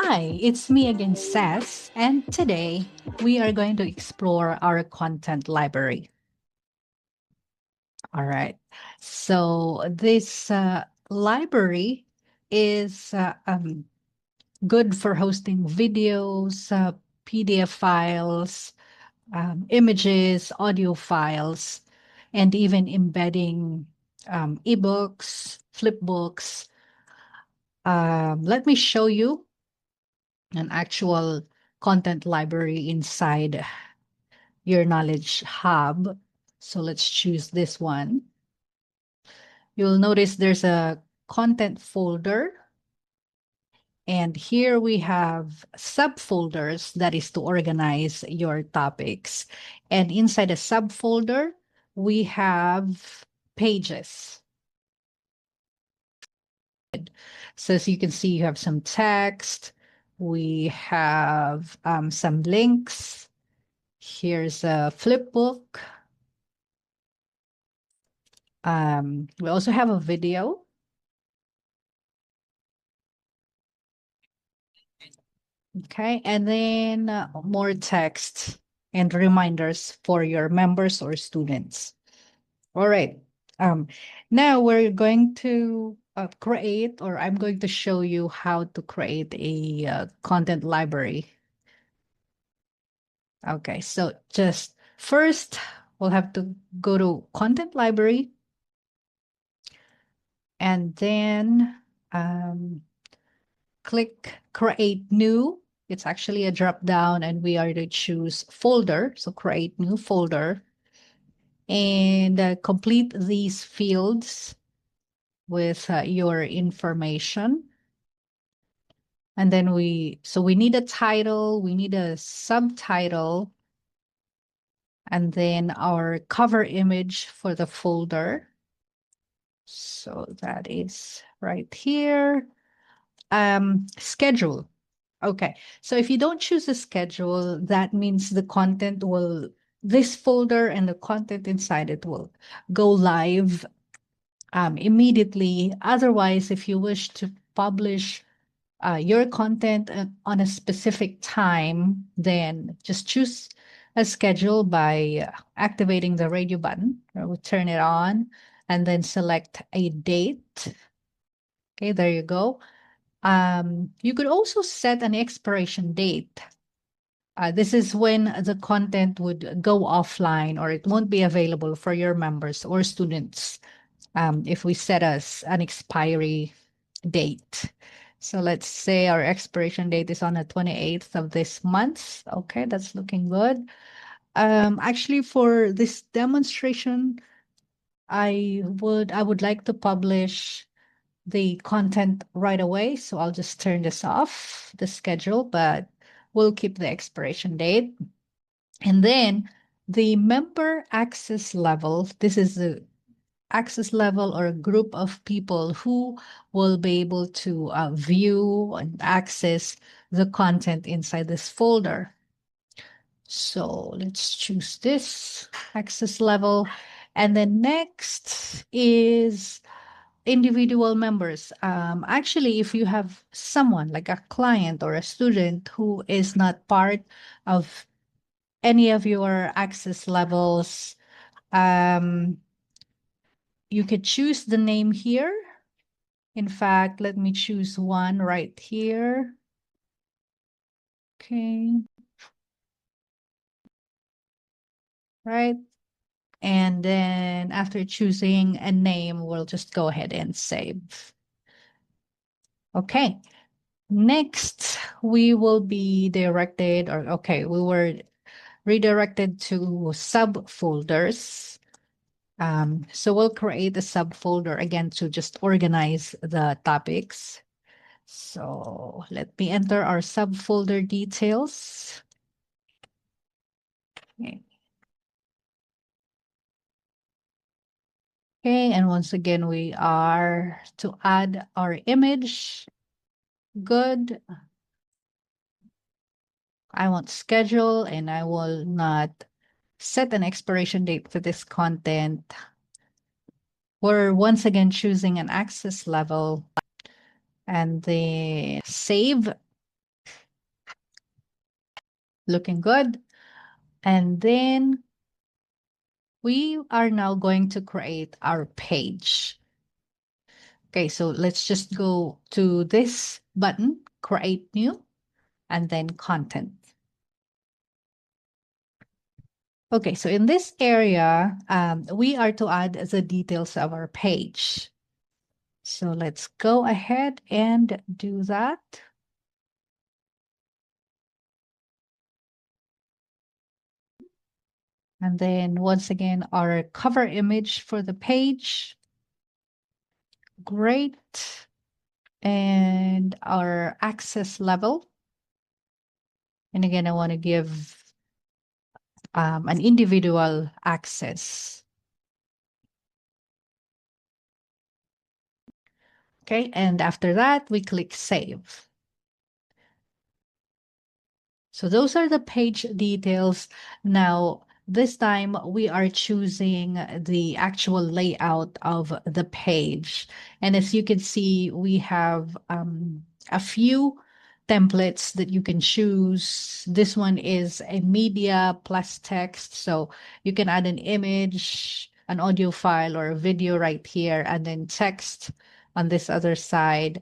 Hi, it's me again, Sess, and today we are going to explore our content library. All right. So, this library is good for hosting videos, PDF files, images, audio files, and even embedding ebooks, flipbooks. Let me show you an actual content library inside your knowledge hub. So let's choose this one. You'll notice there's a content folder. And here we have subfolders, that is to organize your topics. And inside a subfolder, we have pages. So as you can see, you have some text. We have some links. Here's a flip book. We also have a video. Okay, and then more text and reminders for your members or students. All right. Um, Now we're going to create, or I'm going to show you how to create a content library. Okay, so just first, we'll have to go to content library, and then click create new. It's actually a drop down, and we are to choose folder. So create new folder and complete these fields with your information. And then we need a title, we need a subtitle, and then our cover image for the folder. So that is right here. Schedule. Okay, so if you don't choose a schedule, that means this folder and the content inside it will go live immediately. Otherwise, if you wish to publish your content on a specific time, then just choose a schedule by activating the radio button. We'll turn it on and then select a date. Okay, there you go. You could also set an expiration date. This is when the content would go offline or it won't be available for your members or students if we set us an expiry date. So let's say our expiration date is on the 28th of this month. Okay, that's looking good. Actually, for this demonstration, I would like to publish the content right away. So I'll just turn this off, the schedule, but we'll keep the expiration date. And then the member access level, this is the access level or a group of people who will be able to view and access the content inside this folder. So let's choose this access level. And then next is individual members. Actually, if you have someone like a client or a student who is not part of any of your access levels, you could choose the name here. In fact, let me choose one right here. Okay. Right. And then after choosing a name, we'll just go ahead and save. Okay. Next, we will be directed, or okay, we were redirected to subfolders. So we'll create a subfolder again to just organize the topics. So let me enter our subfolder details. Okay. Okay, and once again, we are to add our image. Good. I want schedule, and I will not set an expiration date for this content. We're once again choosing an access level and the save. Looking good. And then we are now going to create our page. Okay, so let's just go to this button, create new, and then content. Okay, so in this area, we are to add the details of our page. So let's go ahead and do that. And then once again, our cover image for the page. Great. And our access level. And again, I want to give an individual access. Okay, and after that, we click Save. So those are the page details. Now, this time we are choosing the actual layout of the page. And as you can see, we have a few templates that you can choose. This one is a media plus text. So you can add an image, an audio file, or a video right here, and then text on this other side.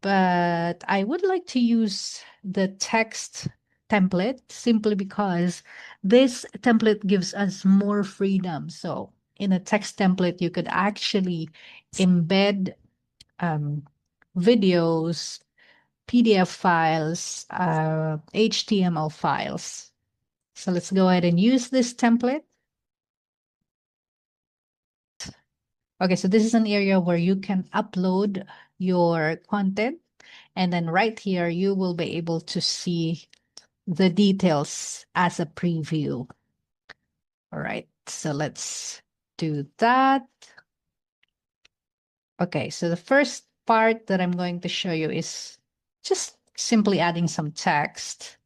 But I would like to use the text template simply because this template gives us more freedom. So in a text template, you could actually embed videos, PDF files, HTML files. So let's go ahead and use this template. Okay, so this is an area where you can upload your content. And then right here, you will be able to see the details as a preview. All right, so let's do that. Okay, so the first part that I'm going to show you is just simply adding some text.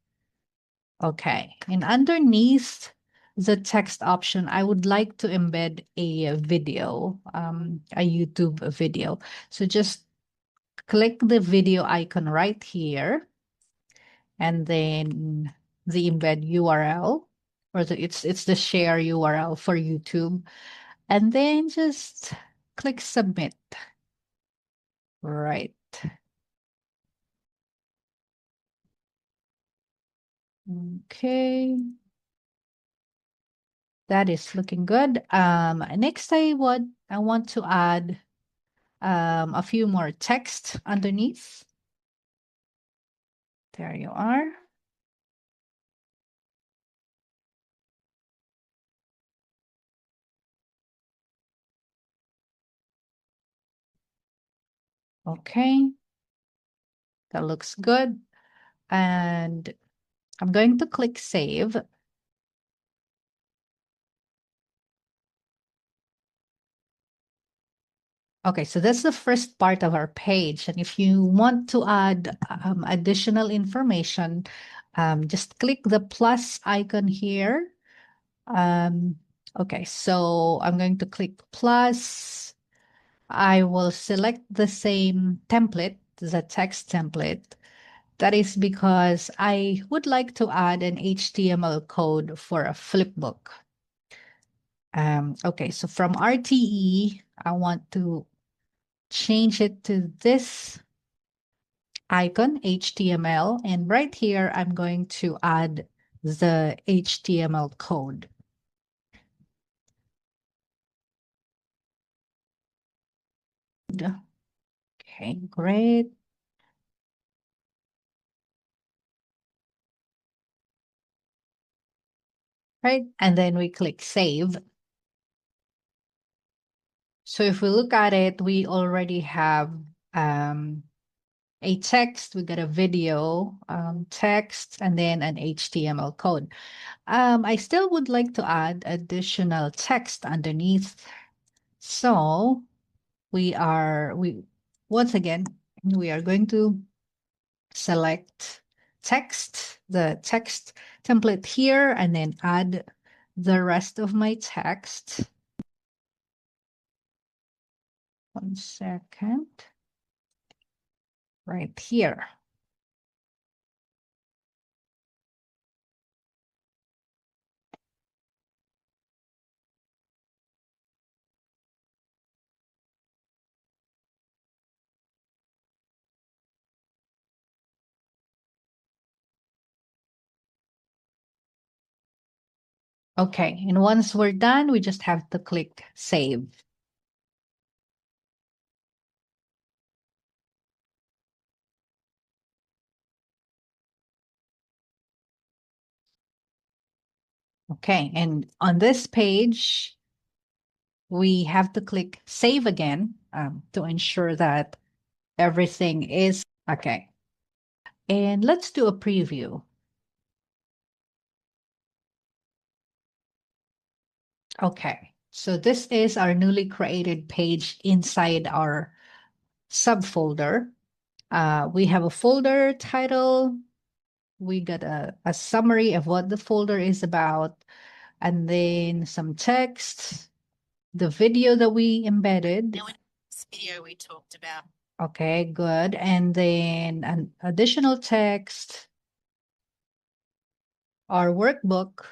Okay, and underneath the text option, I would like to embed a video, a YouTube video. So just click the video icon right here, and then the embed URL, or it's the share URL for YouTube, and then just click submit. Right. Okay. That is looking good. Next I want to add a few more text underneath. There you are. Okay. That looks good. And I'm going to click save. Okay, so that's the first part of our page. And if you want to add additional information, just click the plus icon here. Okay, so I'm going to click plus. I will select the same template, the text template. That is because I would like to add an HTML code for a flipbook. Okay, so from RTE, I want to change it to this icon, HTML. And right here, I'm going to add the HTML code. Okay, great. Right, and then we click save. So if we look at it, we already have a text, we got a video, text, and then an HTML code. I still would like to add additional text underneath. So once again, we are going to select text, the text template here, and then add the rest of my text. 1 second. Right here. Okay, and once we're done, we just have to click save. Okay, and on this page, we have to click save again to ensure that everything is okay. And let's do a preview. Okay, so this is our newly created page inside our subfolder. We have a folder title. We got a summary of what the folder is about, and then some text, the video that we embedded. This video we talked about. Okay, good. And then an additional text, our workbook.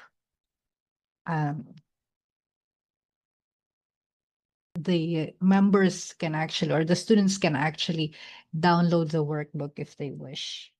The members can actually, or the students can actually download the workbook if they wish.